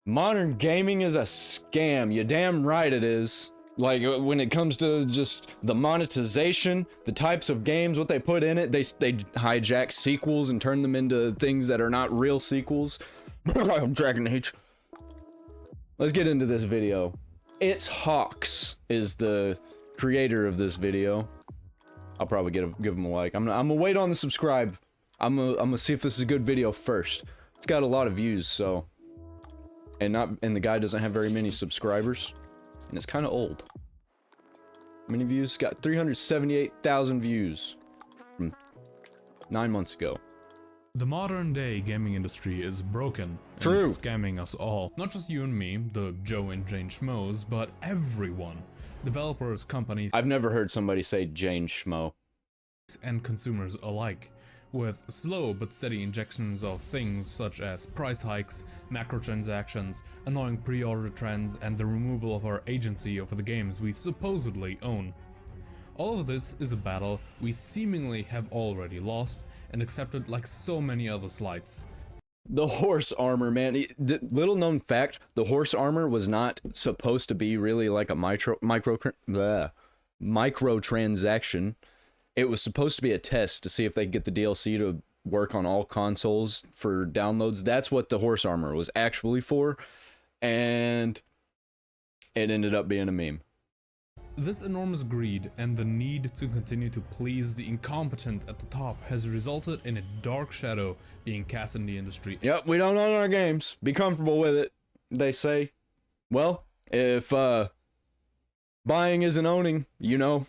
Modern gaming is a scam. You damn right it is. Like, when it comes to just the monetization, the types of games, what they put in it, they hijack sequels and turn them into things that are not real sequels. Dragon Age. Let's get into this video. It's Hawks is the creator of this video. I'll probably give him a like. I'm gonna wait on the subscribe. I'm gonna see if this is a good video first. It's got a lot of views, so, and the guy doesn't have very many subscribers, and it's kind of old. How many views? Got 378,000 views from 9 months ago. The modern day gaming industry is broken and True. scamming us all. Not just you and me, the Joe and Jane Schmoes, but everyone. Developers, companies, I've never heard somebody say Jane Schmo. and consumers alike. With slow but steady injections of things such as price hikes, microtransactions, annoying pre-order trends, and the removal of our agency over the games we supposedly own. All of this is a battle we seemingly have already lost and accepted like so many other slights. The horse armor, man. Little known fact, the horse armor was not supposed to be really like a microtransaction. It was supposed to be a test to see if they could get the DLC to work on all consoles for downloads. That's what the horse armor was actually for, and it ended up being a meme. This enormous greed and the need to continue to please the incompetent at the top has resulted in a dark shadow being cast in the industry. Yep, we don't own our games. Be comfortable with it, they say. Well, if buying isn't owning, you know.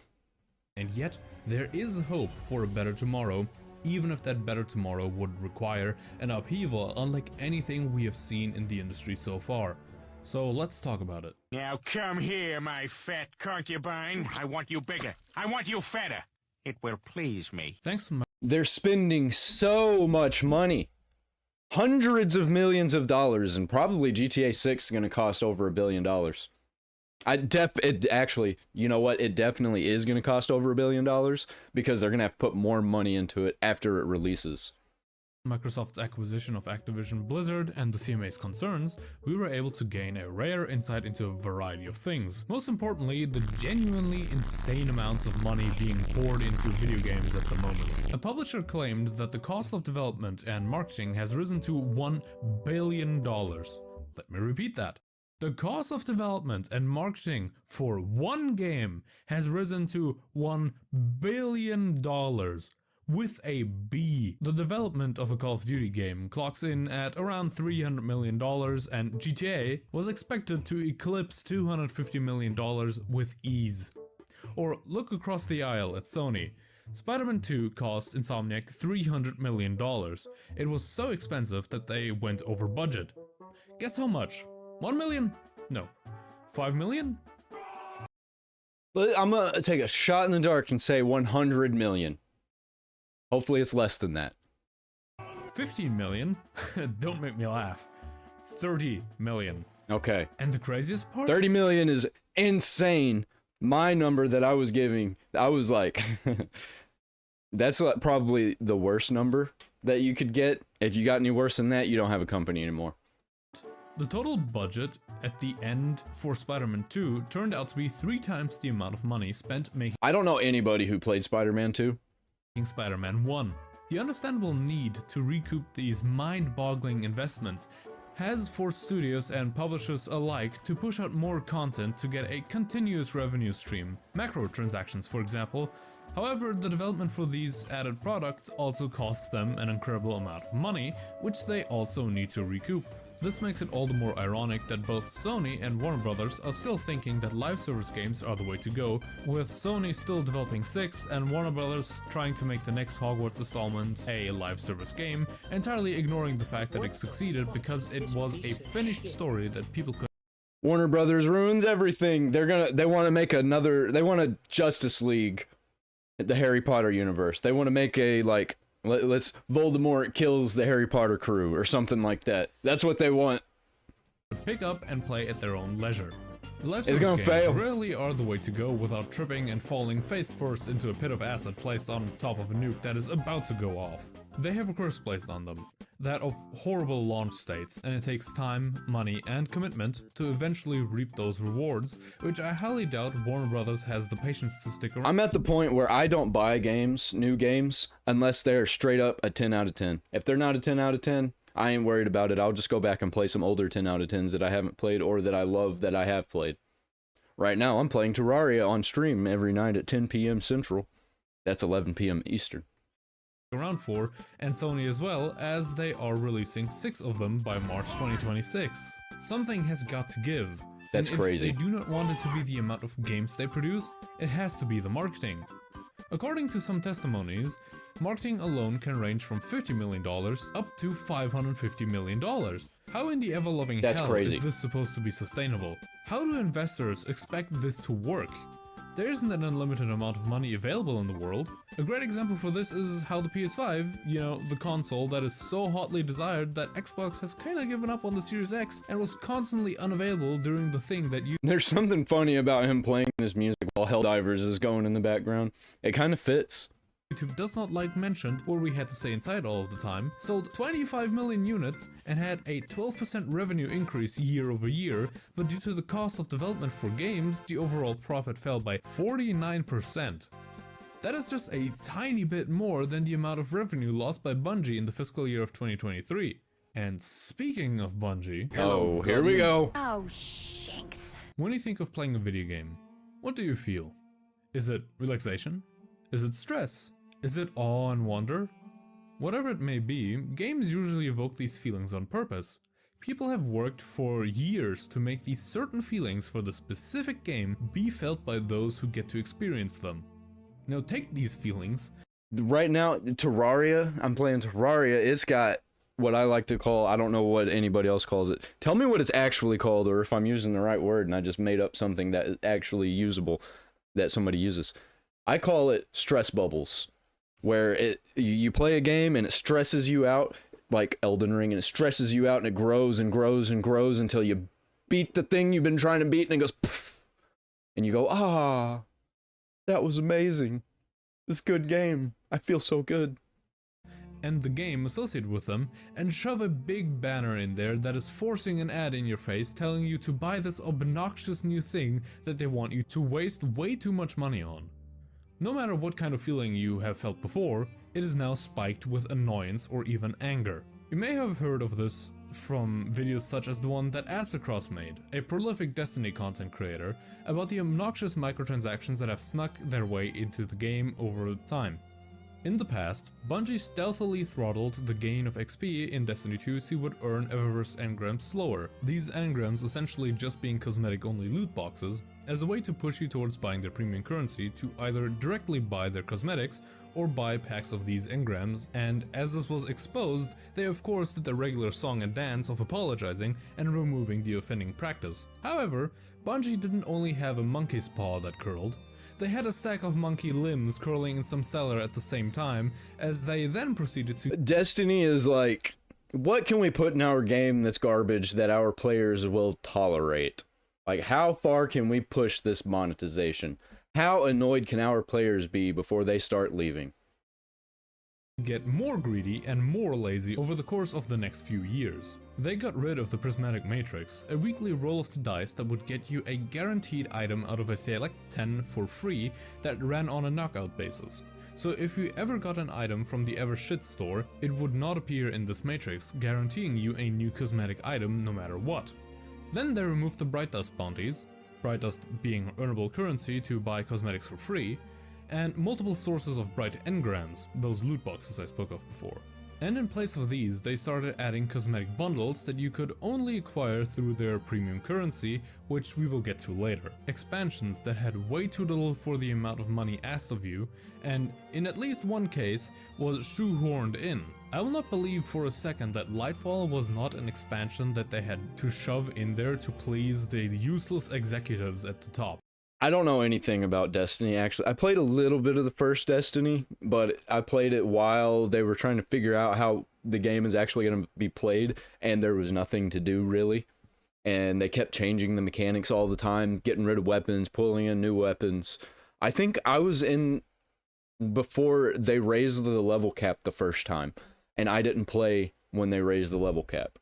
And yet, there is hope for a better tomorrow, even if that better tomorrow would require an upheaval unlike anything we have seen in the industry so far. So let's talk about it. Now come here, my fat concubine. I want you bigger. I want you fatter. It will please me. Thanks to They're spending so much money. Hundreds of millions of dollars, and probably GTA 6 is going to cost over $1 billion. Actually, you know what? It definitely is going to cost over $1 billion because they're going to have to put more money into it after it releases. Microsoft's acquisition of Activision Blizzard and the CMA's concerns, we were able to gain a rare insight into a variety of things. Most importantly, the genuinely insane amounts of money being poured into video games at the moment. A publisher claimed that the cost of development and marketing has risen to $1 billion. Let me repeat that. The cost of development and marketing for one game has risen to $1 billion. With a B. The development of a Call of Duty game clocks in at around $300 million, and GTA was expected to eclipse $250 million with ease. Or look across the aisle at Sony. Spider-Man 2 cost Insomniac $300 million. It was so expensive that they went over budget. Guess how much? 1 million? No. 5 million? I'm gonna take a shot in the dark and say 100 million. Hopefully it's less than that. 15 million? Don't make me laugh. 30 million. Okay. And the craziest part? 30 million is insane. My number that I was giving, I was like, that's like probably the worst number that you could get. If you got any worse than that, you don't have a company anymore. The total budget at the end for Spider-Man 2 turned out to be 3 times the amount of money spent making I don't know anybody who played Spider-Man 2. Spider-Man 1. The understandable need to recoup these mind-boggling investments has forced studios and publishers alike to push out more content to get a continuous revenue stream, microtransactions for example. However, the development for these added products also costs them an incredible amount of money, which they also need to recoup. This makes it all the more ironic that both Sony and Warner Brothers are still thinking that live service games are the way to go, with Sony still developing 6 and Warner Brothers trying to make the next Hogwarts installment a live service game, entirely ignoring the fact that it succeeded because it was a finished story that people could. Warner Brothers ruins everything. They want to make they want a Justice League, the Harry Potter universe. They want to make a, like, let's Voldemort kills the Harry Potter crew or something like that. That's what they want. Pick up and play at their own leisure. Live It's service gonna games fail. rarely are the way to go without tripping and falling face first into a pit of acid placed on top of a nuke that is about to go off. They have a curse placed on them. that of horrible launch states, and it takes time, money, and commitment to eventually reap those rewards, which I highly doubt Warner Brothers has the patience to stick around. I'm at the point where I don't buy games, new games, unless they're straight up a 10 out of 10. If they're not a 10 out of 10, I ain't worried about it. I'll just go back and play some older 10 out of 10s that I haven't played or that I love that I have played. Right now, I'm playing Terraria on stream every night at 10 p.m. Central. That's 11 p.m. Eastern. Around for, and Sony as well, as they are releasing 6 of them by March 2026. Something has got to give. That's and crazy. If they do not want it to be the amount of games they produce, it has to be the marketing. According to some testimonies, marketing alone can range from $50 million up to $550 million. How in the ever-loving hell is this supposed to be sustainable? How do investors expect this to work? There isn't an unlimited amount of money available in the world. A great example for this is how the PS5, the console that is so hotly desired that Xbox has kinda given up on the Series X and was constantly unavailable during the thing that you— There's something funny about him playing his music while Helldivers is going in the background. It kind of fits. YouTube does not like mentioned, or we had to stay inside all of the time, sold 25 million units and had a 12% revenue increase year over year, but due to the cost of development for games, the overall profit fell by 49%. That is just a tiny bit more than the amount of revenue lost by Bungie in the fiscal year of 2023. And speaking of Bungie— Oh, here we go. Oh, shanks. When you think of playing a video game, what do you feel? Is it relaxation? Is it stress? Is it awe and wonder? Whatever it may be, games usually evoke these feelings on purpose. People have worked for years to make these certain feelings for the specific game be felt by those who get to experience them. Now take these feelings— Right now, Terraria, I'm playing Terraria, it's got what I like to call, I don't know what anybody else calls it. Tell me what it's actually called, or if I'm using the right word and I just made up something that is actually usable, that somebody uses. I call it stress bubbles, where you play a game and it stresses you out, like Elden Ring, and it stresses you out and it grows and grows and grows until you beat the thing you've been trying to beat and it goes poof, and you go, ah, that was amazing. This is a good game. I feel so good. And the game associated with them, and shove a big banner in there that is forcing an ad in your face telling you to buy this obnoxious new thing that they want you to waste way too much money on. No matter what kind of feeling you have felt before, it is now spiked with annoyance or even anger. You may have heard of this from videos such as the one that Acecross made, a prolific Destiny content creator, about the obnoxious microtransactions that have snuck their way into the game over time. In the past, Bungie stealthily throttled the gain of XP in Destiny 2 so you would earn Eververse engrams slower, these engrams essentially just being cosmetic only loot boxes, as a way to push you towards buying their premium currency to either directly buy their cosmetics or buy packs of these engrams, and as this was exposed, they of course did the regular song and dance of apologizing and removing the offending practice. However, Bungie didn't only have a monkey's paw that curled, they had a stack of monkey limbs curling in some cellar at the same time, as they then proceeded to— Destiny is like, what can we put in our game that's garbage that our players will tolerate? Like, how far can we push this monetization? How annoyed can our players be before they start leaving? Get more greedy and more lazy over the course of the next few years. They got rid of the Prismatic Matrix, a weekly roll of the dice that would get you a guaranteed item out of a select 10 for free that ran on a knockout basis. So if you ever got an item from the Ever Shit store, it would not appear in this matrix, guaranteeing you a new cosmetic item no matter what. Then they removed the Bright Dust bounties, Bright Dust being earnable currency to buy cosmetics for free, and multiple sources of bright engrams, those loot boxes I spoke of before. And in place of these, they started adding cosmetic bundles that you could only acquire through their premium currency, which we will get to later. Expansions that had way too little for the amount of money asked of you, and in at least one case, was shoehorned in. I will not believe for a second that Lightfall was not an expansion that they had to shove in there to please the useless executives at the top. I don't know anything about Destiny, actually. I played a little bit of the first Destiny, but I played it while they were trying to figure out how the game is actually going to be played, and there was nothing to do, really. And they kept changing the mechanics all the time, getting rid of weapons, pulling in new weapons. I think I was in before they raised the level cap the first time, and I didn't play when they raised the level cap.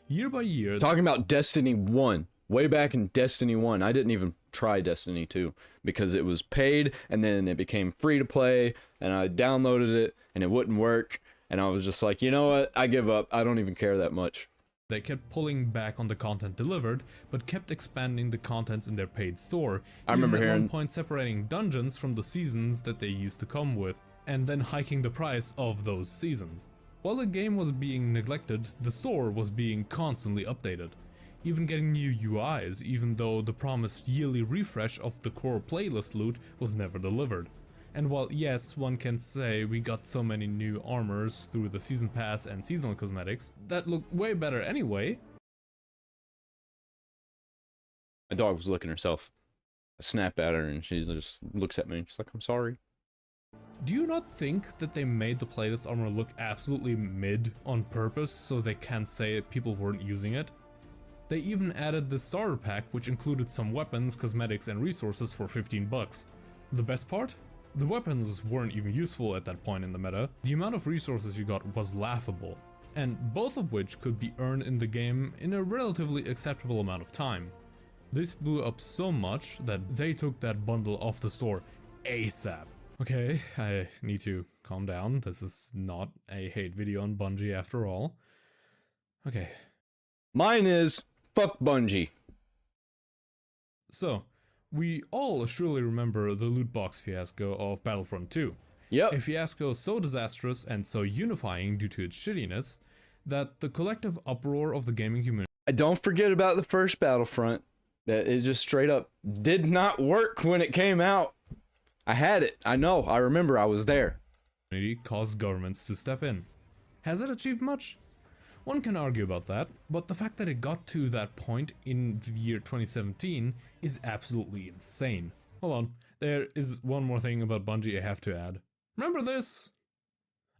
Year by year, Talking about Destiny 1. Way back in Destiny 1, I didn't even try Destiny 2 because it was paid and then it became free to play and I downloaded it and it wouldn't work and I was just like, you know what, I give up, I don't even care that much. they kept pulling back on the content delivered, but kept expanding the contents in their paid store. I remember even at hearing one point separating dungeons from the seasons that they used to come with, and then hiking the price of those seasons. While the game was being neglected, the store was being constantly updated, even getting new UIs, even though the promised yearly refresh of the core playlist loot was never delivered. And while yes, one can say we got so many new armors through the season pass and seasonal cosmetics that look way better anyway. my dog was licking herself. I snap at her and she just looks at me. She's like, I'm sorry. Do you not think that they made the playlist armor look absolutely mid on purpose so they can't say people weren't using it? They even added the starter pack, which included some weapons, cosmetics and resources for 15 bucks. The best part? The weapons weren't even useful at that point in the meta. The amount of resources you got was laughable, and both of which could be earned in the game in a relatively acceptable amount of time. This blew up so much that they took that bundle off the store ASAP. Okay, I need to calm down. This is not a hate video on Bungie after all. Okay. Mine is fuck Bungie. So, we all surely remember the loot box fiasco of Battlefront 2. Yep. A fiasco so disastrous and so unifying due to its shittiness that the collective uproar of the gaming community Don't forget about the first Battlefront. That it just straight up did not work when it came out. I had it. I know. I remember. I was there. caused governments to step in. Has it achieved much? One can argue about that, but the fact that it got to that point in the year 2017 is absolutely insane. Hold on, there is one more thing about Bungie I have to add. Remember this?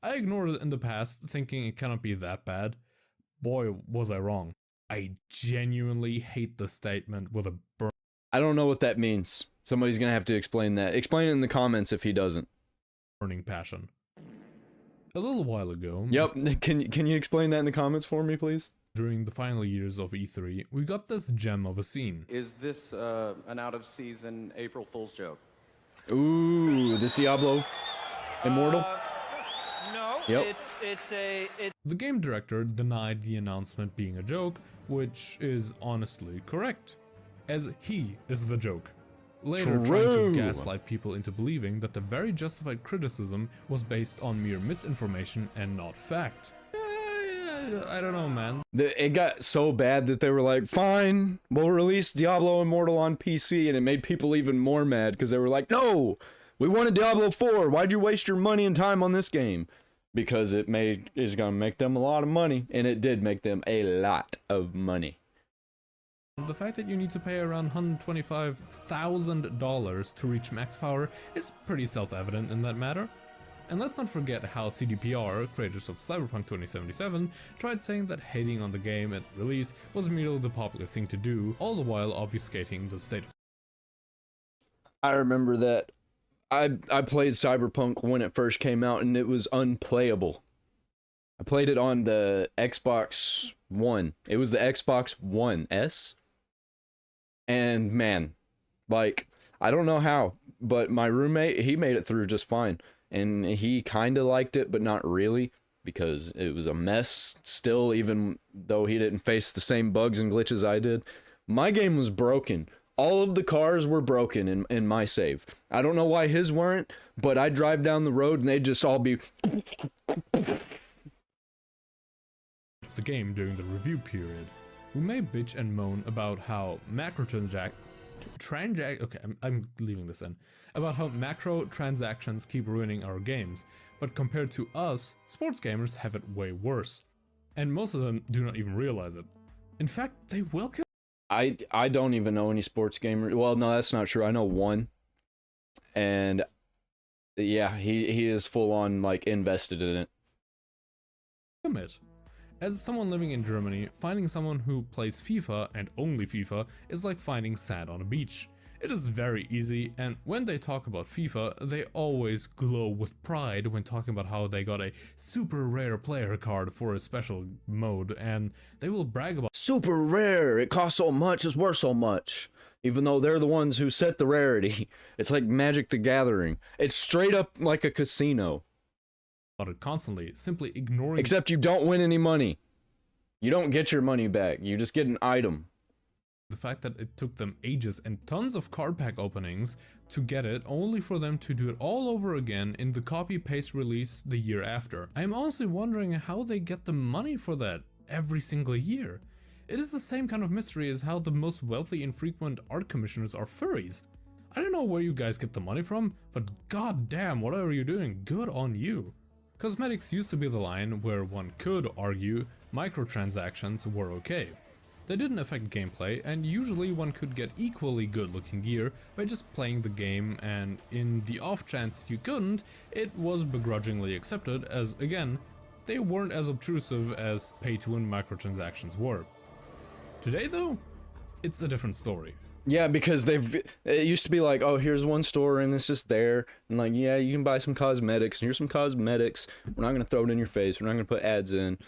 I ignored it in the past, thinking it cannot be that bad. Boy, was I wrong. I genuinely hate the statement with a I don't know what that means. Somebody's gonna have to explain that. Explain it in the comments if he doesn't. burning passion. A little while ago, Yep. Can you explain that in the comments for me, please? during the final years of E3, we got this gem of a scene. Is this an out-of-season April Fool's joke? Ooh, this Diablo Immortal? No, Yep. The game director denied the announcement being a joke, which is honestly correct, as he is the joke. Later trying True. to gaslight people into believing that the very justified criticism was based on mere misinformation and not fact. I don't know, man. It got so bad that they were like, fine, we'll release Diablo Immortal on PC, and it made people even more mad because they were like, no, we wanted Diablo 4. Why'd you waste your money and time on this game? Because it's gonna make them a lot of money, and it did make them a lot of money. The fact that you need to pay around $125,000 to reach max power is pretty self-evident in that matter. And let's not forget how CDPR, creators of Cyberpunk 2077, tried saying that hating on the game at release was merely the popular thing to do, all the while obfuscating the state of I remember that. I played Cyberpunk when it first came out, and it was unplayable. I played it on the Xbox One. It was the Xbox One S. And man, like, I don't know how, but my roommate, he made it through just fine. And he kind of liked it, but not really, because it was a mess still, even though he didn't face the same bugs and glitches I did. My game was broken. All of the cars were broken in my save. I don't know why his weren't, but I'd drive down the road and they'd just all be... the game during the review period. We may bitch and moan about how I'm leaving this in. About how macro transactions keep ruining our games, but compared to us, sports gamers have it way worse. And most of them do not even realize it. In fact, they welcome. I don't even know any sports gamers. Well, no, that's not true. I know one. And yeah, he is full on like invested in it. It. As someone living in Germany, finding someone who plays FIFA and only FIFA is like finding sand on a beach. It is very easy, and when they talk about FIFA, they always glow with pride when talking about how they got a super rare player card for a special mode, and they will brag about Super rare, it costs so much, it's worth so much. Even though they're the ones who set the rarity. It's like Magic the Gathering. It's straight up like a casino. it constantly, simply ignoring Except you don't win any money. You don't get your money back, you just get an item. the fact that it took them ages and tons of card pack openings to get it, only for them to do it all over again in the copy-paste release the year after. I am honestly wondering how they get the money for that every single year. It is the same kind of mystery as how the most wealthy and frequent art commissioners are furries. I don't know where you guys get the money from, but goddamn, whatever you're doing, good on you. Cosmetics used to be the line where one could argue microtransactions were okay. They didn't affect gameplay, and usually one could get equally good looking gear by just playing the game, and in the off chance you couldn't, it was begrudgingly accepted as, again, they weren't as obtrusive as pay-to-win microtransactions were. Today though, it's a different story. Yeah, because it used to be like, oh, here's one store and it's just there. And like, yeah, you can buy some cosmetics, and here's some cosmetics. We're not going to throw it in your face. We're not going to put ads in.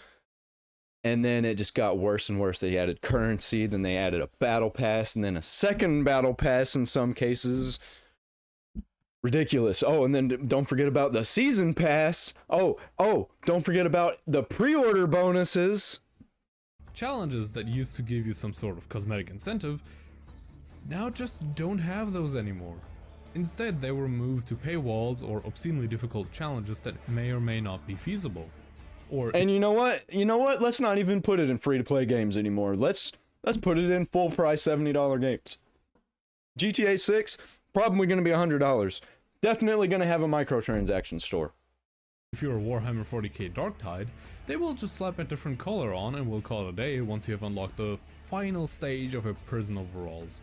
And then it just got worse and worse. They added currency, then they added a battle pass, and then a second battle pass in some cases. Ridiculous. Oh, and then don't forget about the season pass. Oh, don't forget about the pre-order bonuses. Challenges that used to give you some sort of cosmetic incentive now just don't have those anymore. Instead, they were moved to paywalls or obscenely difficult challenges that may or may not be feasible. And you know what? Let's not even put it in free-to-play games anymore. Let's put it in full-price $70 games. GTA 6, probably going to be $100. Definitely going to have a microtransaction store. If you're a Warhammer 40k Darktide, they will just slap a different color on and will call it a day once you have unlocked the final stage of a prison overalls.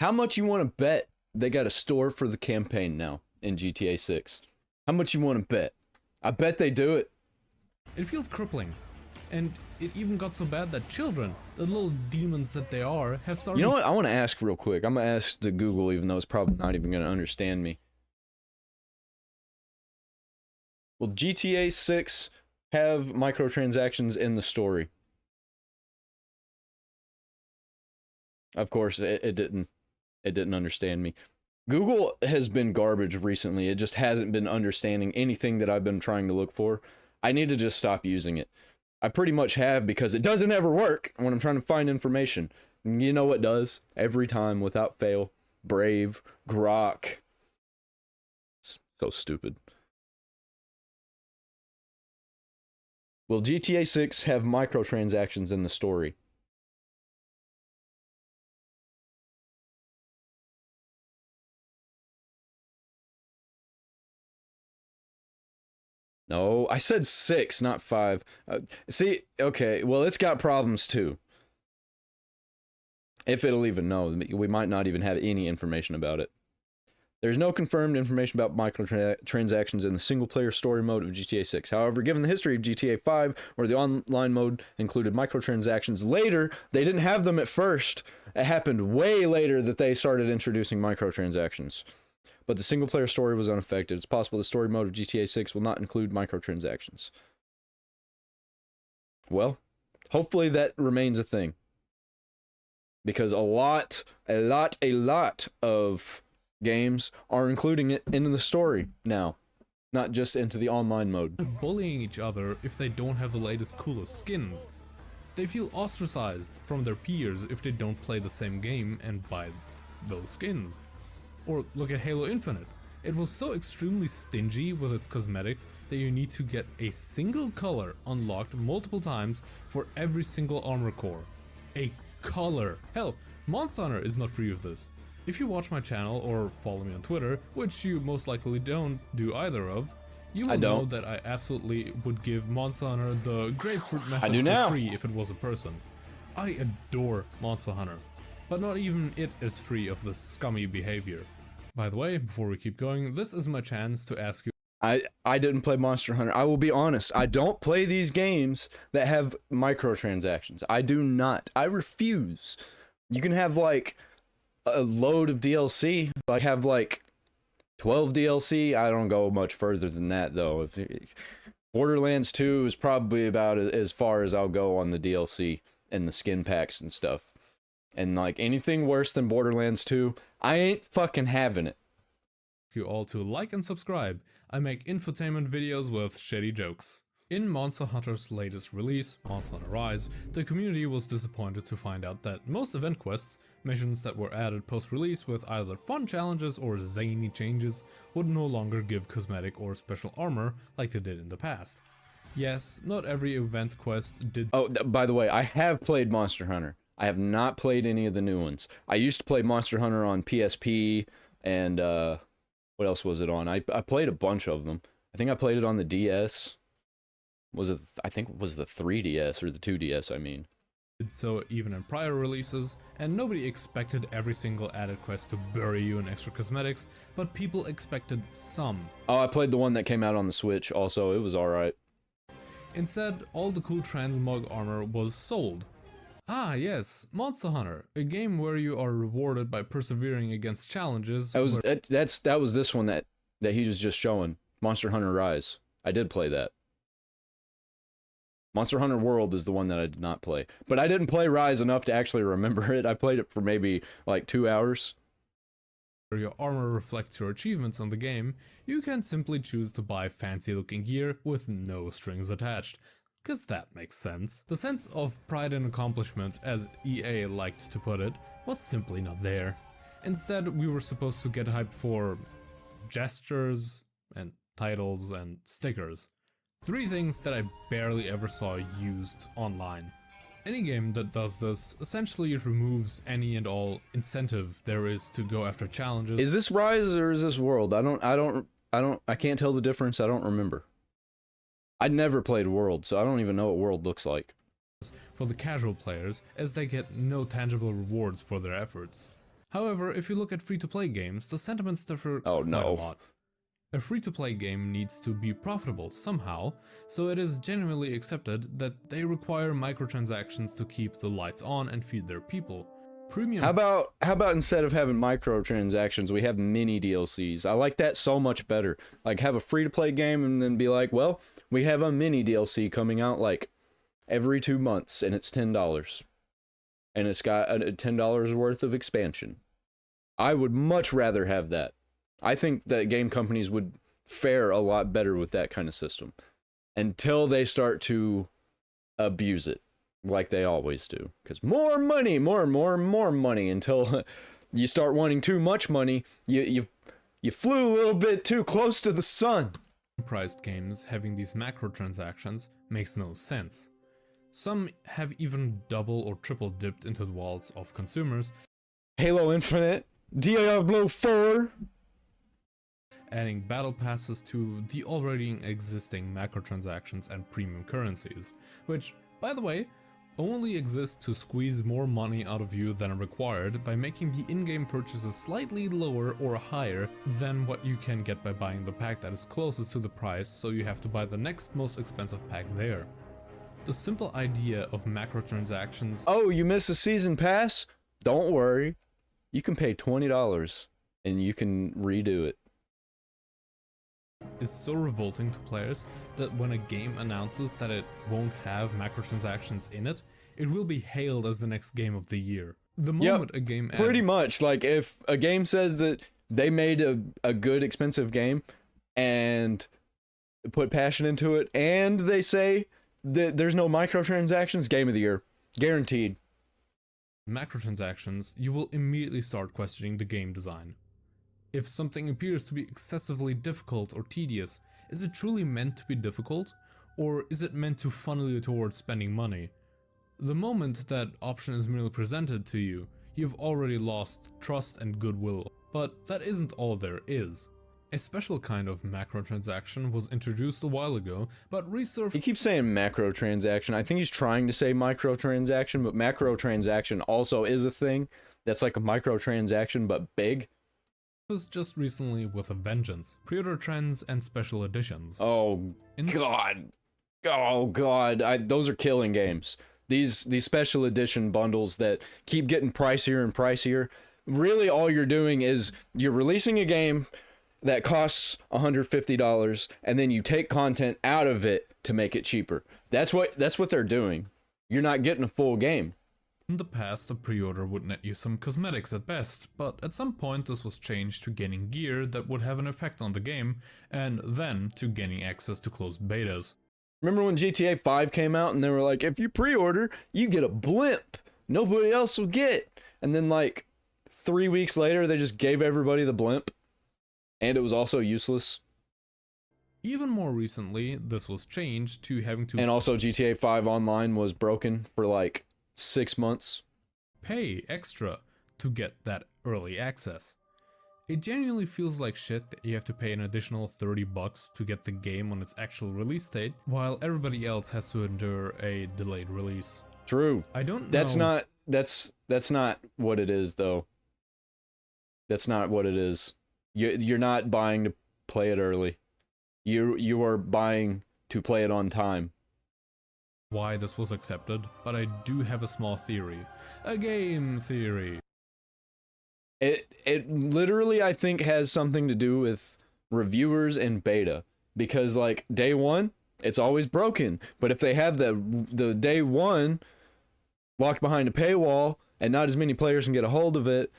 How much you want to bet they got a store for the campaign now in GTA 6? How much you want to bet? I bet they do it. It feels crippling, and it even got so bad that children, the little demons that they are, have started— You know what? I want to ask real quick. I'm going to ask to Google, even though it's probably not even going to understand me. Will GTA 6 have microtransactions in the story? Of course, it didn't. It didn't understand me. Google has been garbage recently. It just hasn't been understanding anything that I've been trying to look for. I need to just stop using it. I pretty much have, because it doesn't ever work when I'm trying to find information. You know what does? Every time, without fail. Brave, Grok. So stupid. Will GTA 6 have microtransactions in the story? No, I said 6, not 5. See, okay, well, it's got problems too. If it'll even know, we might not even have any information about it. There's no confirmed information about microtransactions in the single-player story mode of GTA 6. However, given the history of GTA 5, where the online mode included microtransactions later, they didn't have them at first. It happened way later that they started introducing microtransactions. But the single-player story was unaffected. It's possible the story mode of GTA 6 will not include microtransactions. Well, hopefully that remains a thing. Because a lot of games are including it into the story now, not just into the online mode. Bullying each other if they don't have the latest coolest skins. They feel ostracized from their peers if they don't play the same game and buy those skins. Or look at Halo Infinite. It was so extremely stingy with its cosmetics that you need to get a single color unlocked multiple times for every single armor core. A color! Hell, Monster Hunter is not free of this. If you watch my channel or follow me on Twitter, which you most likely don't do either of, you will know that I absolutely would give Monster Hunter the grapefruit method for free if it was a person. I adore Monster Hunter, but not even it is free of this scummy behavior. By the way, before we keep going, this is my chance to ask you— I didn't play Monster Hunter. I will be honest. I don't play these games that have microtransactions. I do not. I refuse. You can have like a load of DLC. I have like 12 DLC. I don't go much further than that though. Borderlands 2 is probably about as far as I'll go on the DLC and the skin packs and stuff. And like anything worse than Borderlands 2, I ain't fucking having it. You all to like and subscribe. I make infotainment videos with shitty jokes. In Monster Hunter's latest release, Monster Hunter Rise, the community was disappointed to find out that most event quests, missions that were added post-release with either fun challenges or zany changes, would no longer give cosmetic or special armor like they did in the past. Yes, not every event quest did. Oh, by the way, I have played Monster Hunter. I have not played any of the new ones. I used to play Monster Hunter on PSP and what else was it on? I played a bunch of them. I think I played it on the DS. I think it was the 3DS or the 2DS, I mean. Did so even in prior releases, and nobody expected every single added quest to bury you in extra cosmetics, but people expected some. Oh, I played the one that came out on the Switch also. It was alright. Instead, all the cool transmog armor was sold. Ah yes, Monster Hunter, a game where you are rewarded by persevering against challenges. That was this one that he was just showing. Monster Hunter Rise. I did play that. Monster Hunter World is the one that I did not play. But I didn't play Rise enough to actually remember it. I played it for maybe like 2 hours. Where your armor reflects your achievements on the game, you can simply choose to buy fancy looking gear with no strings attached. Cause that makes sense. The sense of pride and accomplishment, as EA liked to put it, was simply not there. Instead, we were supposed to get hyped for gestures and titles and stickers. 3 things that I barely ever saw used online. Any game that does this essentially removes any and all incentive there is to go after challenges. Is this Rise or is this World? I can't tell the difference. I don't remember. I never played World, so I don't even know what World looks like. For the casual players, as they get no tangible rewards for their efforts. However, if you look at free-to-play games, the sentiments differ quite a lot. A free-to-play game needs to be profitable somehow, so it is genuinely accepted that they require microtransactions to keep the lights on and feed their people. Premium. How about instead of having microtransactions, we have mini DLCs? I like that so much better. Like have a free-to-play game and then be like, well, we have a mini DLC coming out like every 2 months and it's $10. And it's got $10 worth of expansion. I would much rather have that. I think that game companies would fare a lot better with that kind of system until they start to abuse it like they always do. Because more money, more money until you start wanting too much money. You flew a little bit too close to the sun. Priced games having these macrotransactions makes no sense. Some have even double or triple dipped into the wallets of consumers. Halo Infinite, Diablo 4. Adding battle passes to the already existing macrotransactions and premium currencies, which, by the way, only exist to squeeze more money out of you than required by making the in-game purchases slightly lower or higher than what you can get by buying the pack that is closest to the price, so you have to buy the next most expensive pack there. The simple idea of macrotransactions. Oh, you miss a season pass? Don't worry. You can pay $20 and you can redo it. Is so revolting to players that when a game announces that it won't have macrotransactions in it, it will be hailed as the next game of the year. The moment a game adds... Pretty much, like if a game says that they made a good expensive game and put passion into it and they say that there's no microtransactions, game of the year. Guaranteed. Macrotransactions, you will immediately start questioning the game design. If something appears to be excessively difficult or tedious, is it truly meant to be difficult, or is it meant to funnel you towards spending money? The moment that option is merely presented to you, you've already lost trust and goodwill. But that isn't all there is. A special kind of macrotransaction was introduced a while ago, but resurfaced. He keeps saying macrotransaction. I think he's trying to say microtransaction, but macrotransaction also is a thing that's like a microtransaction but big. Was just recently with a vengeance. Pre-order trends and special editions. Oh god. Those are killing games. These special edition bundles that keep getting pricier and pricier. really all you're doing is you're releasing a game that costs $150 and then you take content out of it to make it cheaper. That's what they're doing. You're not getting a full game. In the past, a pre-order would net you some cosmetics at best, but at some point this was changed to gaining gear that would have an effect on the game, and then to gaining access to closed betas. Remember when GTA 5 came out and they were like, if you pre-order, you get a blimp nobody else will get. And then like 3 weeks later, they just gave everybody the blimp. And it was also useless. Even more recently, this was changed to having to... And also GTA 5 Online was broken for like 6 months. Pay extra to get that early access. It genuinely feels like shit that you have to pay an additional $30 to get the game on its actual release date, while everybody else has to endure a delayed release. True. I don't know... That's not what it is, though. That's not what it is. You're not buying to play it early. You are buying to play it on time. Why this was accepted, but I do have a small theory. A game theory. It literally, I think, has something to do with reviewers and beta. Because, like, day one, it's always broken. But if they have the day one locked behind a paywall and not as many players can get a hold of it,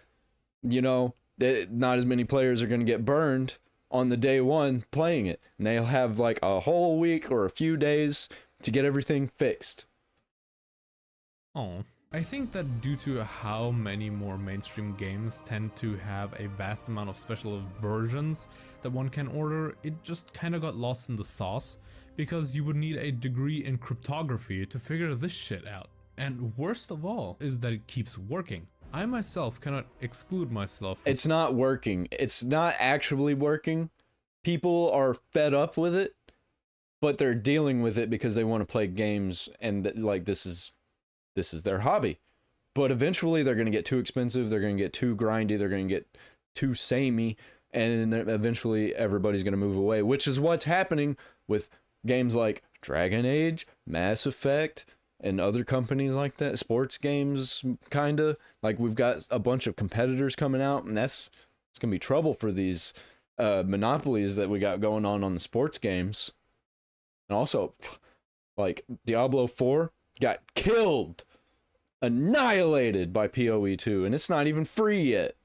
you know, not as many players are going to get burned on the day one playing it. And they'll have, like, a whole week or a few days to get everything fixed. Oh. I think that due to how many more mainstream games tend to have a vast amount of special versions that one can order, it just kinda got lost in the sauce, because you would need a degree in cryptography to figure this shit out. And worst of all is that it keeps working. I myself cannot exclude myself from... It's not working. It's not actually working. People are fed up with it, but they're dealing with it because they want to play games, and like this is their hobby. But eventually they're going to get too expensive, they're going to get too grindy, they're going to get too samey, and then eventually everybody's going to move away, which is what's happening with games like Dragon Age, Mass Effect, and other companies like that, sports games, kinda. Like, we've got a bunch of competitors coming out, and it's going to be trouble for these monopolies that we got going on the sports games. And also, like, Diablo 4 got killed, annihilated by PoE 2, and it's not even free yet.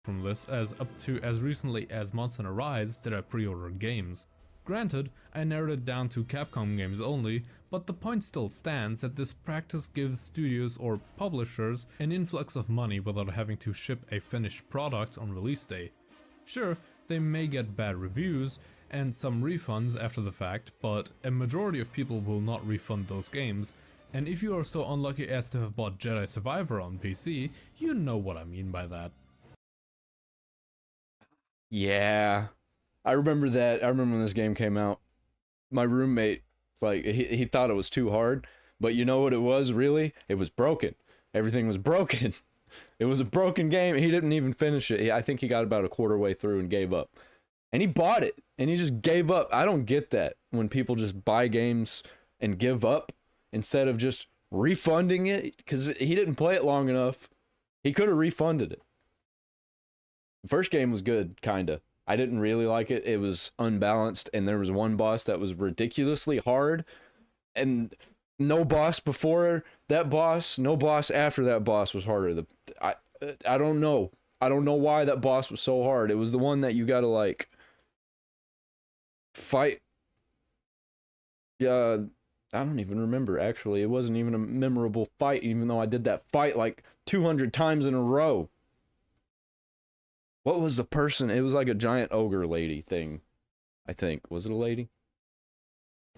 From this, as up to as recently as months in a rise did I pre-order games. Granted, I narrowed it down to Capcom games only, but the point still stands that this practice gives studios or publishers an influx of money without having to ship a finished product on release day. Sure, they may get bad reviews and some refunds after the fact, but a majority of people will not refund those games, and if you are so unlucky as to have bought Jedi Survivor on PC, you know what I mean by that. Yeah. I remember that. I remember when this game came out. My roommate, like, he thought it was too hard, but you know what it was, really? It was broken. Everything was broken. It was a broken game. He didn't even finish it. I think he got about a quarter way through and gave up. And he bought it, and he just gave up. I don't get that, when people just buy games and give up instead of just refunding it, because he didn't play it long enough. He could have refunded it. The first game was good, kinda. I didn't really like it. It was unbalanced, and there was one boss that was ridiculously hard, and no boss before that boss, no boss after that boss was harder. I don't know. I don't know why that boss was so hard. It was the one that you gotta, like, fight. Yeah, I don't even remember, actually. It wasn't even a memorable fight, even though I did that fight like 200 times in a row. What was the person? It was like a giant ogre lady thing, I think. Was it a lady?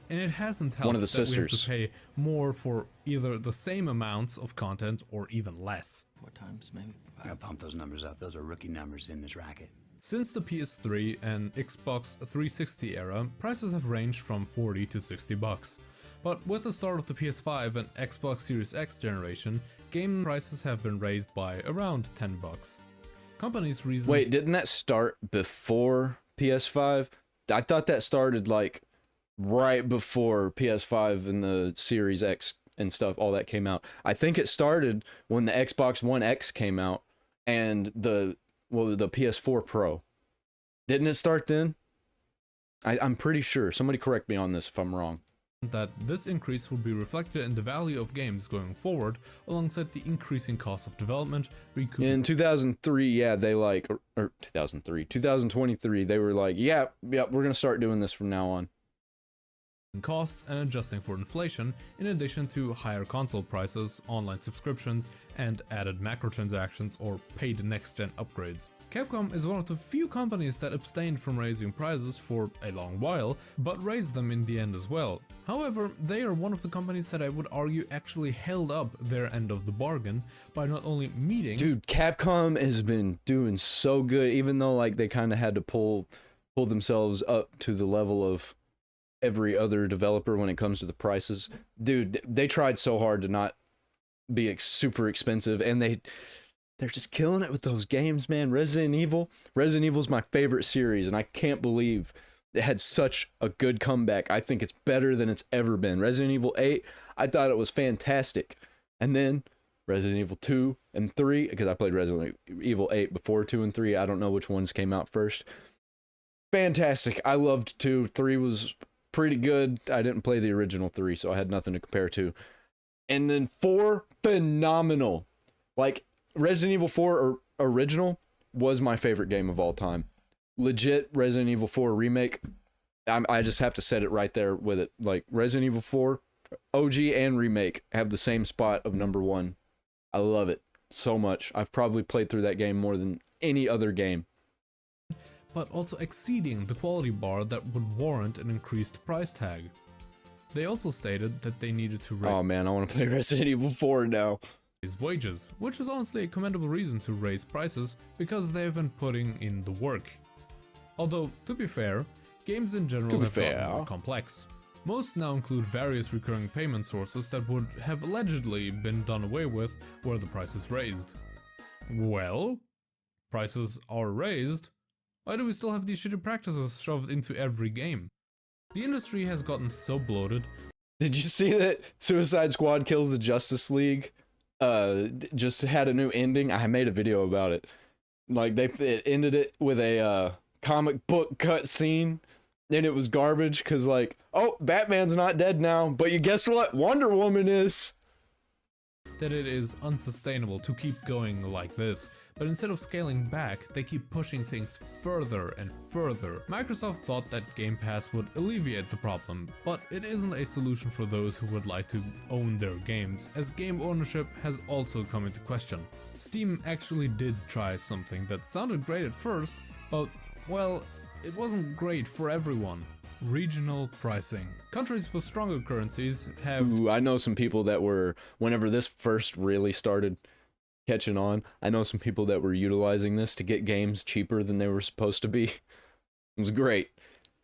And it hasn't helped One of the that we have sisters. to pay more for either the same amounts of content or even less. What times, maybe? I gotta pump those numbers up. Those are rookie numbers in this racket. Since the PS3 and Xbox 360 era, prices have ranged from $40 to $60. But with the start of the PS5 and Xbox Series X generation, game prices have been raised by around $10. Companies reason... Wait, didn't that start before PS5? I thought that started, like, right before PS5 and the Series X and stuff, all that came out. I think it started when the Xbox One X came out, and the PS4 Pro. Didn't it start then? I'm pretty sure. Somebody correct me on this if I'm wrong. That this increase would be reflected in the value of games going forward, alongside the increasing cost of development, In 2003, yeah, they like, or 2023, they were like, yeah, we're gonna start doing this from now on. costs and adjusting for inflation, in addition to higher console prices, online subscriptions, and added microtransactions or paid next-gen upgrades. Capcom is one of the few companies that abstained from raising prices for a long while, but raised them in the end as well. However, they are one of the companies that I would argue actually held up their end of the bargain by not only meeting— Dude, Capcom has been doing so good, even though like they kind of had to pull themselves up to the level of every other developer when it comes to the prices. Dude, they tried so hard to not be super expensive, and they're just killing it with those games, man. Resident Evil's my favorite series, and I can't believe it had such a good comeback. I think it's better than it's ever been. Resident Evil 8, I thought it was fantastic. And then Resident Evil 2 and 3, because I played Resident Evil 8 before 2 and 3. I don't know which ones came out first. Fantastic. I loved 2. 3 was pretty good. I didn't play the original 3, so I had nothing to compare to. And then 4, phenomenal. Like, Resident Evil 4 original was my favorite game of all time. Legit Resident Evil 4 remake. I just have to set it right there with it. Like, Resident Evil 4 OG and remake have the same spot of #1. I love it so much. I've probably played through that game more than any other game. but also exceeding the quality bar that would warrant an increased price tag. They also stated that they needed to Oh man, I want to play Resident Evil 4 now. raise wages, which is honestly a commendable reason to raise prices because they've been putting in the work. Although, to be fair, games in general have gotten more complex. Most now include various recurring payment sources that would have allegedly been done away with were the prices raised. Well, prices are raised. Why do we still have these shitty practices shoved into every game? The industry has gotten so bloated. Did you see that Suicide Squad Kills the Justice League just had a new ending? I made a video about it. Like, it ended it with a comic book cutscene, and it was garbage because, like, oh, Batman's not dead now, but you guess what? Wonder Woman is. That it is unsustainable to keep going like this, but instead of scaling back, they keep pushing things further and further. Microsoft thought that Game Pass would alleviate the problem, but it isn't a solution for those who would like to own their games, as game ownership has also come into question. Steam actually did try something that sounded great at first, but, well, it wasn't great for everyone. Regional pricing. Countries with stronger currencies have— Ooh, I know some people that were, whenever this first really started catching on, I know some people that were utilizing this to get games cheaper than they were supposed to be. It was great.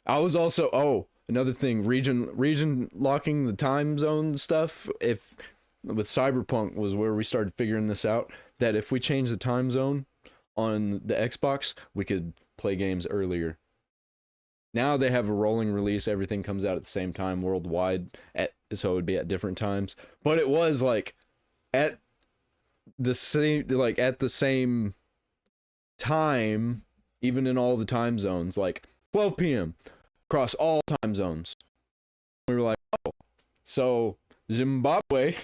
I was also, oh, another thing, region locking the time zone stuff. If with Cyberpunk was where we started figuring this out, that if we change the time zone on the Xbox, we could play games earlier. Now they have a rolling release, everything comes out at the same time worldwide, so it would be at different times. But it was like at the same time, even in all the time zones, like 12 p.m. across all time zones. We were like, oh, so Zimbabwe,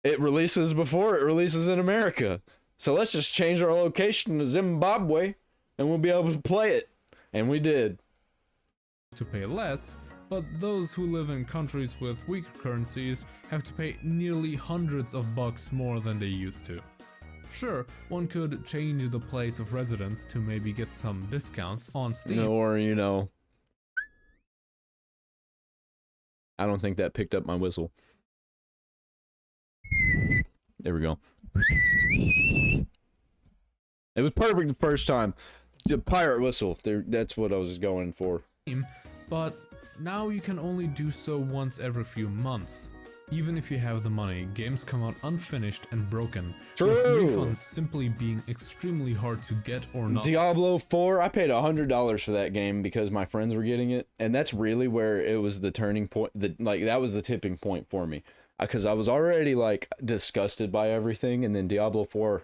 it releases before it releases in America. So let's just change our location to Zimbabwe and we'll be able to play it. And we did. To pay less, but those who live in countries with weaker currencies have to pay nearly hundreds of bucks more than they used to. Sure, one could change the place of residence to maybe get some discounts on Steam. Or, you know, I don't think that picked up my whistle. There we go. It was perfect the first time. The pirate whistle. That's what I was going for. But now you can only do so once every few months. Even if you have the money, games come out unfinished and broken, with refunds simply being extremely hard to get or not. Diablo 4, I paid $100 for that game because my friends were getting it, and that's really where it was the turning point. That was the tipping point for me. because I was already like disgusted by everything, and then Diablo 4,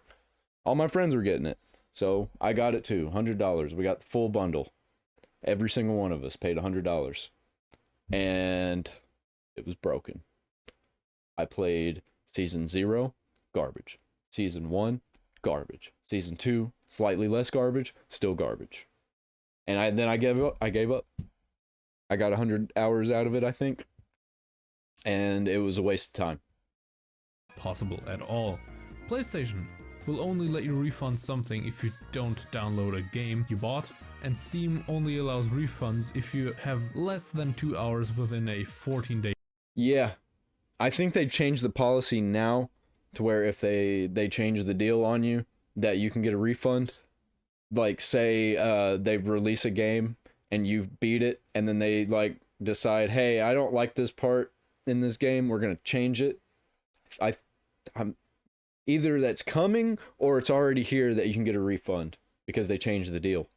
all my friends were getting it, so I got it too. $100. We got the full bundle. Every single one of us paid $100, and it was broken. I played Season 0, garbage. Season 1, garbage. Season 2, slightly less garbage, still garbage. And I gave up. I got 100 hours out of it, I think. And it was a waste of time. Possible at all. PlayStation will only let you refund something if you don't download a game you bought, and Steam only allows refunds if you have less than 2 hours within a 14-day. Yeah. I think they changed the policy now to where if they change the deal on you, that you can get a refund. Like, say they release a game and you beat it, and then they like decide, hey, I don't like this part in this game, we're gonna change it. I'm either that's coming or it's already here that you can get a refund because they changed the deal.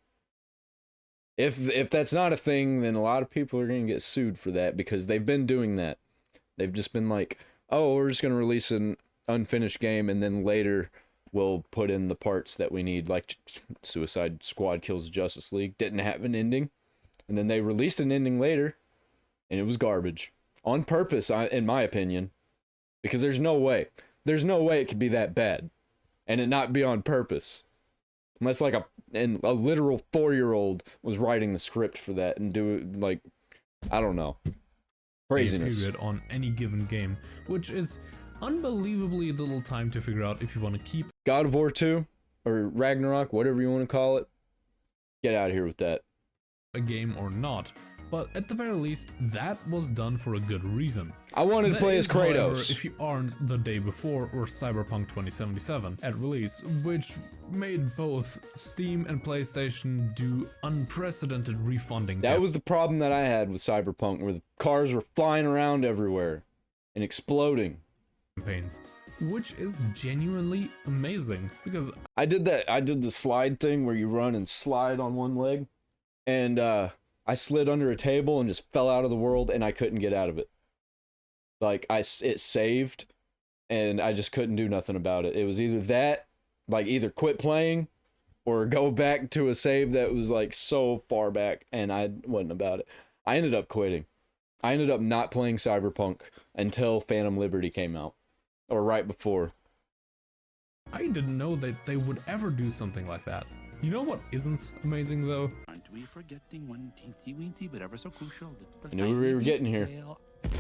If that's not a thing, then a lot of people are gonna get sued for that, because they've been doing that. They've just been like, oh, we're just gonna release an unfinished game, and then later we'll put in the parts that we need, like Suicide Squad Kills the Justice League didn't have an ending, and then they released an ending later, and it was garbage. On purpose, in my opinion, because there's no way it could be that bad, and it not be on purpose, unless like a literal 4-year-old was writing the script for that and do it, like, I don't know, craziness. Period on any given game, which is unbelievably little time to figure out if you want to keep God of War 2 or Ragnarok, whatever you want to call it. Get out of here with that. A game or not. But at the very least, that was done for a good reason. I wanted to play as Kratos. However, if you aren't the day before or Cyberpunk 2077 at release, which made both Steam and PlayStation do unprecedented refunding. That was the problem that I had with Cyberpunk, where the cars were flying around everywhere and exploding. Campaigns, which is genuinely amazing, because I did the slide thing where you run and slide on one leg, and I slid under a table and just fell out of the world, and I couldn't get out of it. Like, it saved, and I just couldn't do nothing about it. It was either that, like, either quit playing or go back to a save that was like so far back, and I wasn't about it. I ended up quitting. I ended up not playing Cyberpunk until Phantom Liberty came out, or right before. I didn't know that they would ever do something like that. You know what isn't amazing though? Aren't we forgetting one teensy weensy but ever so crucial? I knew we were getting here.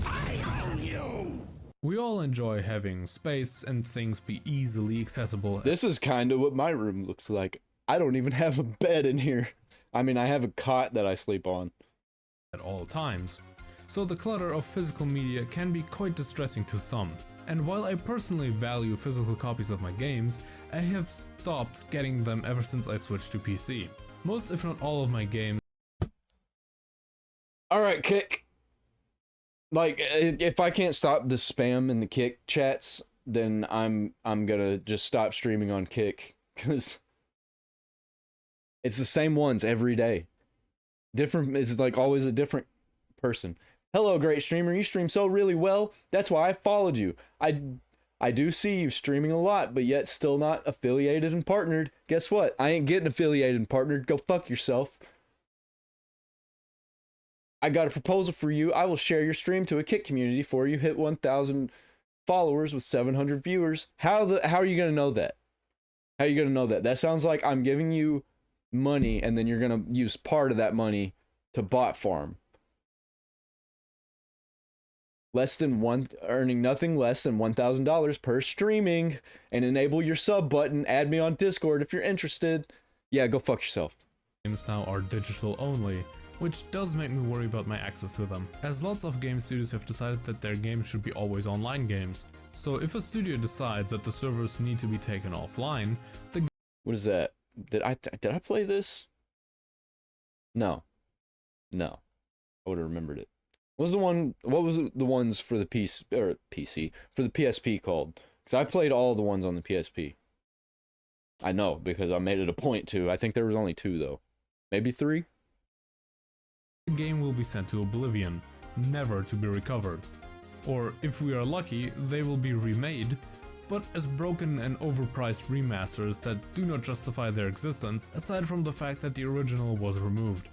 I own you! We all enjoy having space and things be easily accessible. This is kind of what my room looks like. I don't even have a bed in here. I mean, I have a cot that I sleep on. At all times. So the clutter of physical media can be quite distressing to some. And while I personally value physical copies of my games, I have stopped getting them ever since I switched to PC. Most, if not all, of my games. Alright, Kick. Like, if I can't stop the spam in the Kick chats, then I'm gonna just stop streaming on Kick, because it's the same ones every day. Different, it's like always a different person. Hello, great streamer. You stream so really well. That's why I followed you. I do see you streaming a lot, but yet still not affiliated and partnered. Guess what? I ain't getting affiliated and partnered. Go fuck yourself. I got a proposal for you. I will share your stream to a Kick community for you. Hit 1,000 followers with 700 viewers. How are you gonna know that? How are you gonna know that? That sounds like I'm giving you money, and then you're gonna use part of that money to bot farm. Earning nothing less than $1,000 per streaming, and enable your sub button. Add me on Discord if you're interested. Yeah, go fuck yourself. Games now are digital only, which does make me worry about my access to them, as lots of game studios have decided that their games should be always online games. So if a studio decides that the servers need to be taken offline, what is that? Did I play this? No. I would have remembered it. What was the ones for the PC for the PSP called? Because I played all the ones on the PSP. I know, because I made it a point to. I think there was only 2 though. Maybe 3? the game will be sent to oblivion, never to be recovered. or if we are lucky, they will be remade, but as broken and overpriced remasters that do not justify their existence, aside from the fact that the original was removed.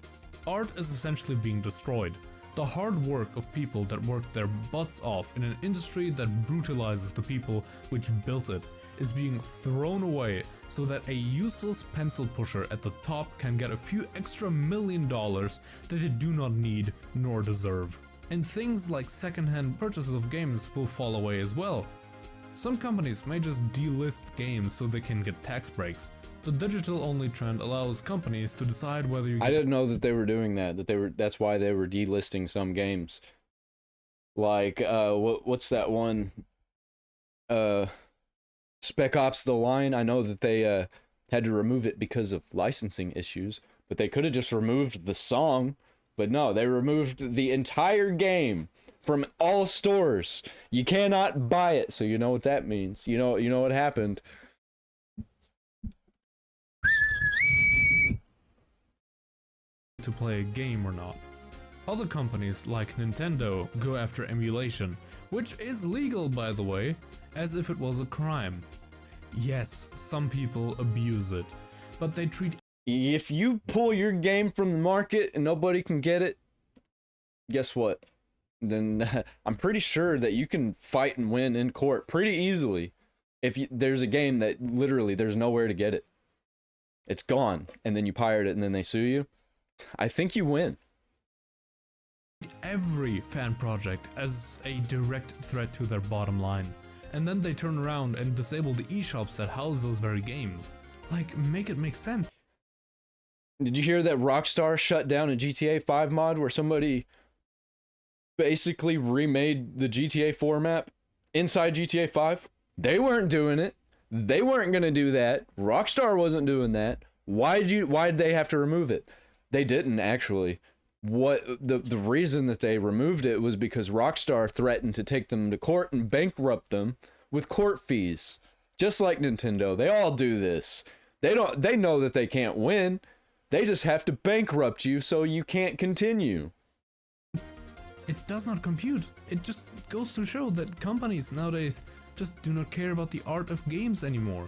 Art is essentially being destroyed. The hard work of people that worked their butts off in an industry that brutalizes the people which built it is being thrown away so that a useless pencil pusher at the top can get a few extra $1 million that they do not need nor deserve. And things like secondhand purchases of games will fall away as well. Some companies may just delist games so they can get tax breaks. The digital-only trend allows companies to decide whether you get I didn't know that they were doing that. That's why they were delisting some games. Like what's that one? Spec Ops: The Line. I know that they had to remove it because of licensing issues, but they could have just removed the song. But no, they removed the entire game from all stores. You cannot buy it, so you know what that means. You know what happened. to play a game or not. Other companies like Nintendo go after emulation, which is legal by the way, as if it was a crime. Yes, some people abuse it, but they treat If you pull your game from the market and nobody can get it, guess what? Then I'm pretty sure that you can fight and win in court pretty easily. If there's a game that literally there's nowhere to get it. It's gone, and then you pirate it and then they sue you. I think you win. every fan project as a direct threat to their bottom line, and then they turn around and disable the eShops that house those very games. Like, make it make sense. Did you hear that Rockstar shut down a GTA 5 mod where somebody basically remade the GTA 4 map inside GTA 5? They weren't doing it. They weren't going to do that. Rockstar wasn't doing that. Why'd they have to remove it? They didn't actually. What the reason that they removed it was because Rockstar threatened to take them to court and bankrupt them with court fees. Just like Nintendo, they all do this. They know that they can't win. They just have to bankrupt you so you can't continue. It does not compute. It just goes to show that companies nowadays just do not care about the art of games anymore.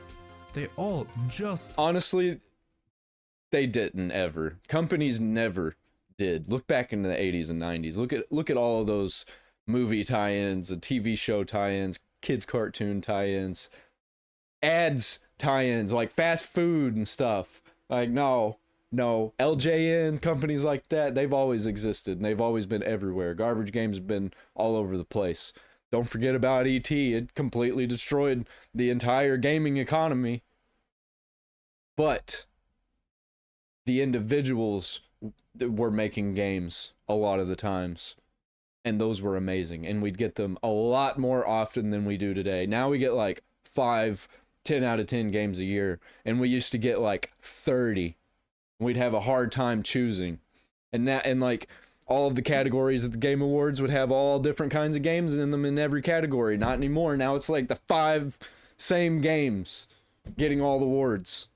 They all just... Honestly, they didn't ever. Companies never did. Look back into the 80s and 90s. Look at all of those movie tie-ins and TV show tie-ins, kids cartoon tie-ins, ads tie-ins, like fast food and stuff. Like, no. LJN, companies like that, they've always existed and they've always been everywhere. Garbage games have been all over the place. Don't forget about E.T. It completely destroyed the entire gaming economy. But the individuals that were making games a lot of the times, and those were amazing, and we'd get them a lot more often than we do today. Now we get like 5, 10 out of 10 games a year, and we used to get like 30. We'd have a hard time choosing. And like all of the categories at the Game Awards would have all different kinds of games in them in every category. Not anymore. Now it's like the 5 same games getting all the awards.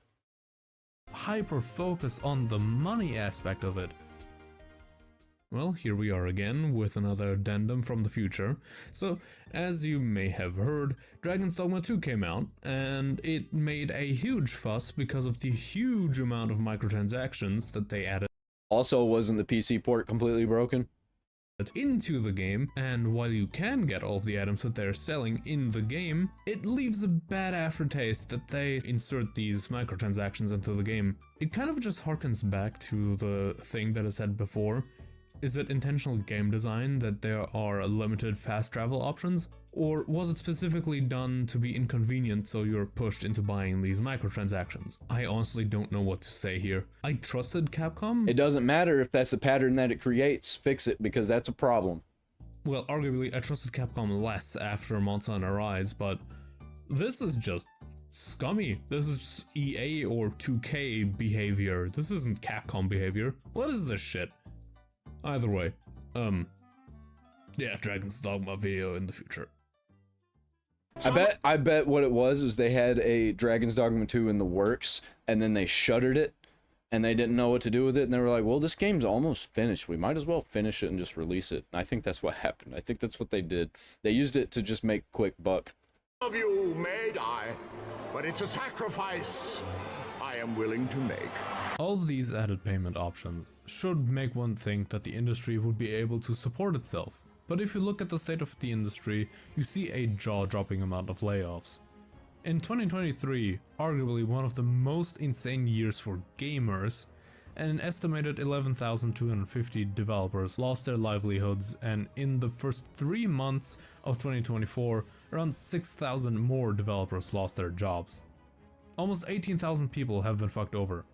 hyper focus on the money aspect of it. Well, here we are again with another addendum from the future. So, as you may have heard, Dragon's Dogma 2 came out, and it made a huge fuss because of the huge amount of microtransactions that they added Also, wasn't the PC port completely broken? into the game, and while you can get all of the items that they're selling in the game, it leaves a bad aftertaste that they insert these microtransactions into the game. It kind of just harkens back to the thing that I said before. Is it intentional game design that there are limited fast travel options? Or was it specifically done to be inconvenient so you're pushed into buying these microtransactions? I honestly don't know what to say here. I trusted Capcom. It doesn't matter if that's a pattern that it creates. Fix it, because that's a problem. Well, arguably I trusted Capcom less after Monster Hunter Rise, but this is just scummy. This is just EA or 2K behavior. This isn't Capcom behavior. What is this shit? Either way, yeah, Dragon's Dogma video in the future. I bet what it was they had a Dragon's Dogma 2 in the works, and then they shuttered it and they didn't know what to do with it, and they were like, well, this game's almost finished. We might as well finish it and just release it. And I think that's what happened. I think that's what they did. They used it to just make quick buck. Of you may die, but it's a sacrifice I am willing to make. All of these added payment options should make one think that the industry would be able to support itself. But if you look at the state of the industry, you see a jaw-dropping amount of layoffs. In 2023, arguably one of the most insane years for gamers, an estimated 11,250 developers lost their livelihoods, and in the first 3 months of 2024, around 6,000 more developers lost their jobs. Almost 18,000 people have been fucked over.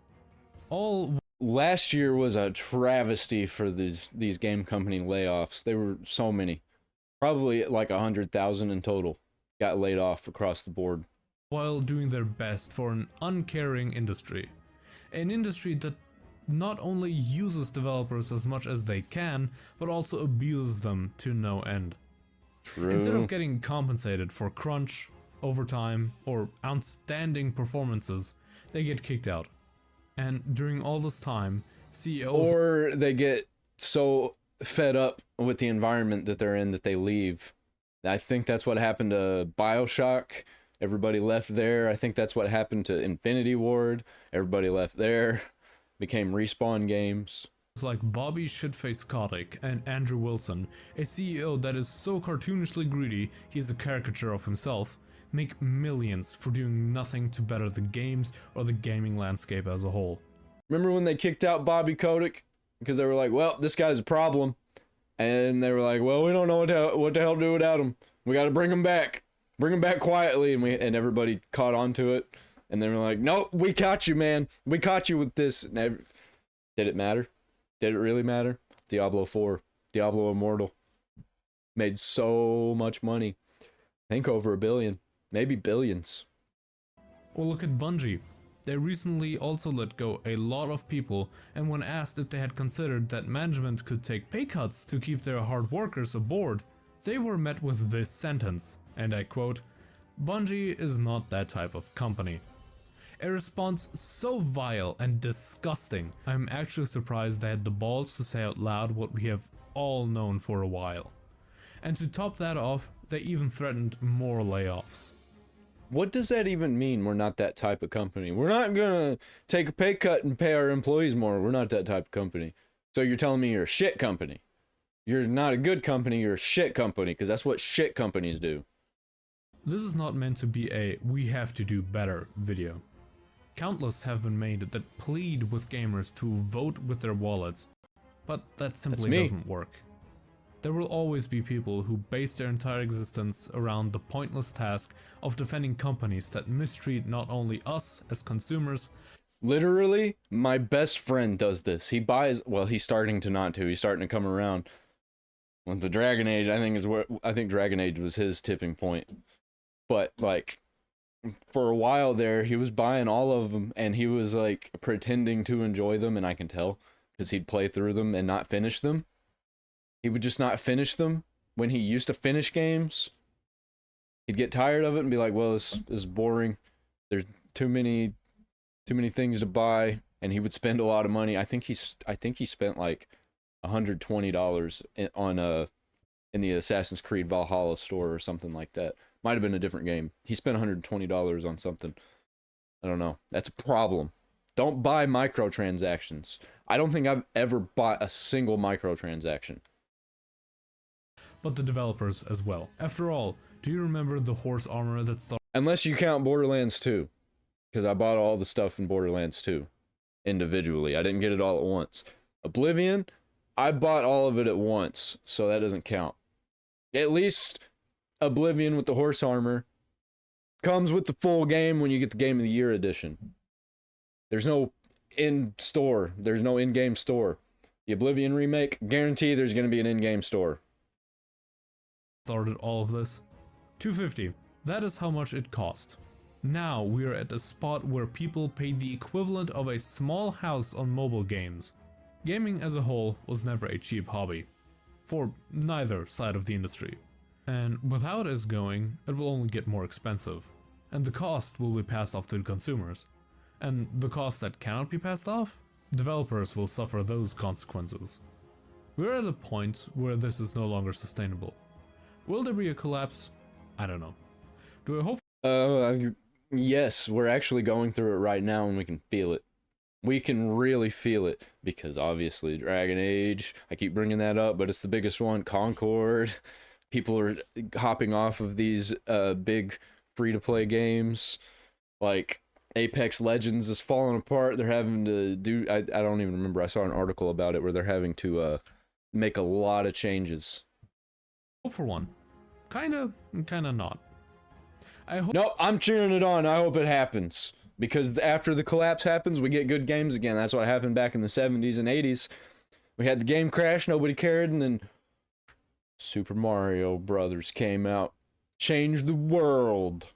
All Last year was a travesty for these game company layoffs. There were so many. Probably like 100,000 in total got laid off across the board. while doing their best for an uncaring industry. An industry that not only uses developers as much as they can, but also abuses them to no end. True. Instead of getting compensated for crunch, overtime, or outstanding performances, they get kicked out. And during all this time, CEOs... Or they get so fed up with the environment that they're in that they leave. I think that's what happened to BioShock. Everybody left there. I think that's what happened to Infinity Ward. Everybody left there. Became Respawn Games. like Bobby Shitface Kotick and Andrew Wilson, a CEO that is so cartoonishly greedy he's a caricature of himself, make millions for doing nothing to better the games or the gaming landscape as a whole. Remember when they kicked out Bobby Kotick? Because they were like, well, this guy's a problem. And they were like, well, we don't know what the hell to do without him. We got to bring him back. Bring him back quietly. And everybody caught on to it. And they were like, nope, we caught you, man. We caught you with this. Did it matter? Did it really matter? Diablo 4, Diablo Immortal, made so much money. I think over $1 billion, maybe billions. Or look at Bungie. They recently also let go a lot of people, and when asked if they had considered that management could take pay cuts to keep their hard workers aboard, they were met with this sentence, and I quote, "Bungie is not that type of company." A response so vile and disgusting, I'm actually surprised they had the balls to say out loud what we have all known for a while. And to top that off, they even threatened more layoffs. What does that even mean? We're not that type of company. We're not gonna take a pay cut and pay our employees more. We're not that type of company. So you're telling me you're a shit company. You're not a good company, you're a shit company, because that's what shit companies do. This is not meant to be a "we have to do better" video. Countless have been made that plead with gamers to vote with their wallets, but that simply doesn't work. There will always be people who base their entire existence around the pointless task of defending companies that mistreat not only us as consumers. Literally, my best friend does this. He buys, well, he's starting to not to. He's starting to come around. With the Dragon Age, I think Dragon Age was his tipping point. But like, for a while there, he was buying all of them, and he was like pretending to enjoy them, and I can tell, because he'd play through them and not finish them. He would just not finish them. When he used to finish games, he'd get tired of it and be like, well, this is boring. There's too many things to buy, and he would spend a lot of money. I think he spent like $120 in the Assassin's Creed Valhalla store or something like that. Might have been a different game. He spent $120 on something. I don't know. That's a problem. Don't buy microtransactions. I don't think I've ever bought a single microtransaction. But the developers as well. After all, do you remember the horse armor that started? Unless you count Borderlands 2. Because I bought all the stuff in Borderlands 2. Individually. I didn't get it all at once. Oblivion, I bought all of it at once. So that doesn't count. At least Oblivion with the horse armor comes with the full game when you get the Game of the Year edition. There's no in-store. There's no in-game store. The Oblivion remake, guarantee there's going to be an in-game store. Started all of this? $250. That is how much it cost. Now we are at a spot where people pay the equivalent of a small house on mobile games. Gaming as a whole was never a cheap hobby. For neither side of the industry. And with how it is going, it will only get more expensive. And the cost will be passed off to the consumers. And the cost that cannot be passed off? developers will suffer those consequences. We're at a point where this is no longer sustainable. Will there be a collapse? I don't know. Do I hope? Yes, we're actually going through it right now and we can feel it. We can really feel it because obviously Dragon Age, I keep bringing that up, but it's the biggest one. Concord, people are hopping off of these big free-to-play games. Like Apex Legends is falling apart. They're having to do, I don't even remember, I saw an article about it where they're having to make a lot of changes. Hope for one. Kinda not. I hope. No, I'm cheering it on. I hope it happens. Because after the collapse happens, we get good games again. That's what happened back in the 70s and 80s. We had the game crash, nobody cared, and then Super Mario Brothers came out. Changed the world.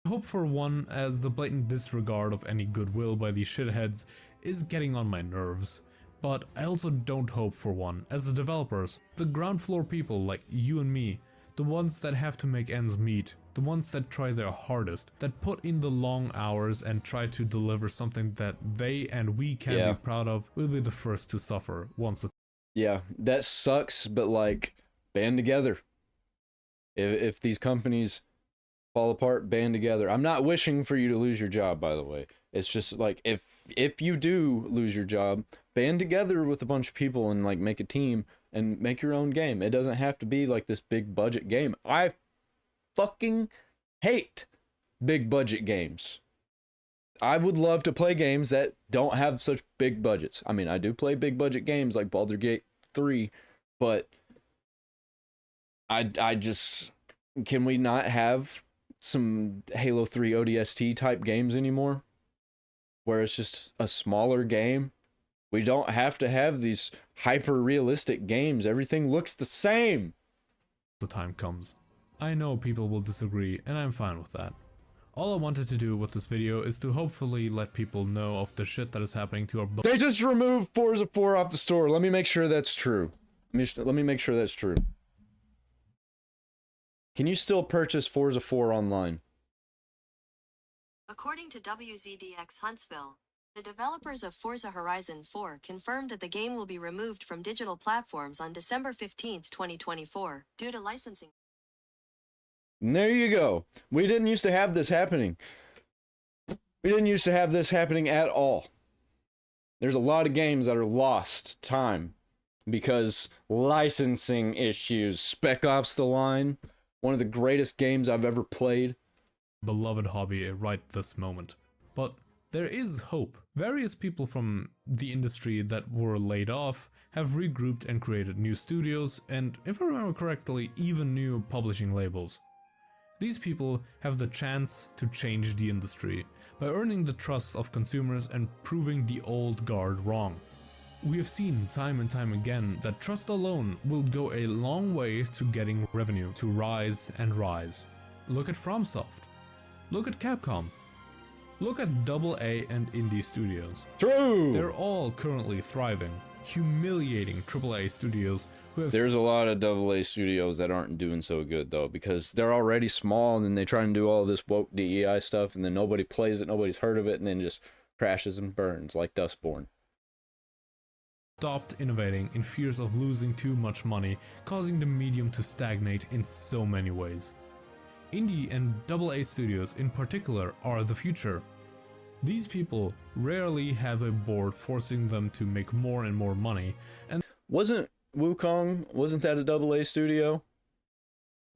I hope for one, as the blatant disregard of any goodwill by these shitheads is getting on my nerves. But I also don't hope for one, as the developers, the ground floor people like you and me, the ones that have to make ends meet, the ones that try their hardest, that put in the long hours and try to deliver something that they and we can be proud of, will be the first to suffer once the— Yeah, that sucks, but like, band together. If these companies fall apart, band together. I'm not wishing for you to lose your job, by the way. It's just like, if you do lose your job, band together with a bunch of people and like make a team and make your own game. It doesn't have to be like this big budget game. I fucking hate big budget games. I would love to play games that don't have such big budgets. I mean, I do play big budget games like Baldur's Gate 3, but I just, can we not have some Halo 3 ODST type games anymore? Where it's just a smaller game. We don't have to have these hyper-realistic games. Everything looks the same. The time comes. I know people will disagree, and I'm fine with that. All I wanted to do with this video is to hopefully let people know of the shit that is happening to our— They just removed Forza 4 off the store. Let me make sure that's true. Let me make sure that's true. Can you still purchase Forza 4 online? According to WZDX Huntsville, the developers of Forza Horizon 4 confirmed that the game will be removed from digital platforms on December 15, 2024, due to licensing. And there you go. We didn't used to have this happening. We didn't used to have this happening at all. There's a lot of games that are lost time because licensing issues. Spec Ops: The Line, one of the greatest games I've ever played. Beloved hobby right this moment. But there is hope. Various people from the industry that were laid off have regrouped and created new studios and, if I remember correctly, even new publishing labels. These people have the chance to change the industry by earning the trust of consumers and proving the old guard wrong. We have seen time and time again that trust alone will go a long way to getting revenue to rise and rise. Look at FromSoft. Look at Capcom. Look at AA and indie studios. True! They're all currently thriving, humiliating AAA studios who have— There's a lot of AA studios that aren't doing so good though, because they're already small and then they try and do all this woke DEI stuff and then nobody plays it, nobody's heard of it, and then it just crashes and burns like Dustborn. Stopped innovating in fears of losing too much money, causing the medium to stagnate in so many ways. Indie and AA studios in particular are the future. These people rarely have a board forcing them to make more and more money, and Wasn't that a AA studio?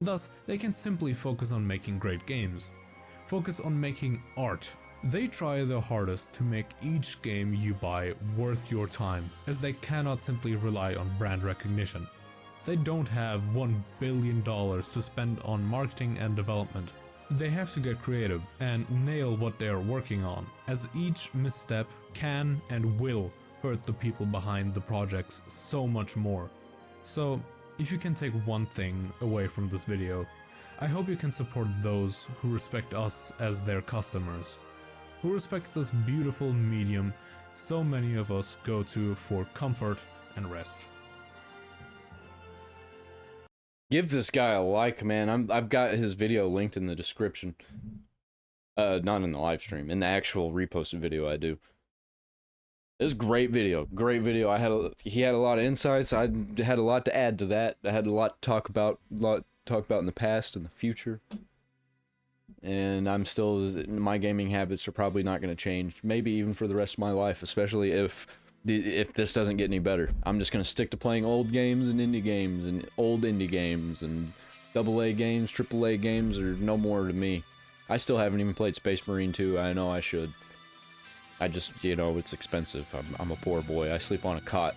thus they can simply focus on making great games. Focus on making art. They try their hardest to make each game you buy worth your time, as they cannot simply rely on brand recognition. They don't have $1 billion to spend on marketing and development. They have to get creative and nail what they are working on, as each misstep can and will hurt the people behind the projects so much more. So, if you can take one thing away from this video, I hope you can support those who respect us as their customers, who respect this beautiful medium so many of us go to for comfort and rest. Give this guy a like, man. I've got his video linked in the description. Not in the live stream, in the actual reposted video I do. It was a great video. Great video. He had a lot of insights. I had a lot to add to that. I had a lot to talk about in the past and the future. And I'm still, my gaming habits are probably not going to change. Maybe even for the rest of my life, especially if this doesn't get any better. I'm just going to stick to playing old games and indie games and old indie games and AA games, AAA games are no more to me. I still haven't even played Space Marine 2. I know I should. I just, you know, it's expensive. I'm a poor boy. I sleep on a cot.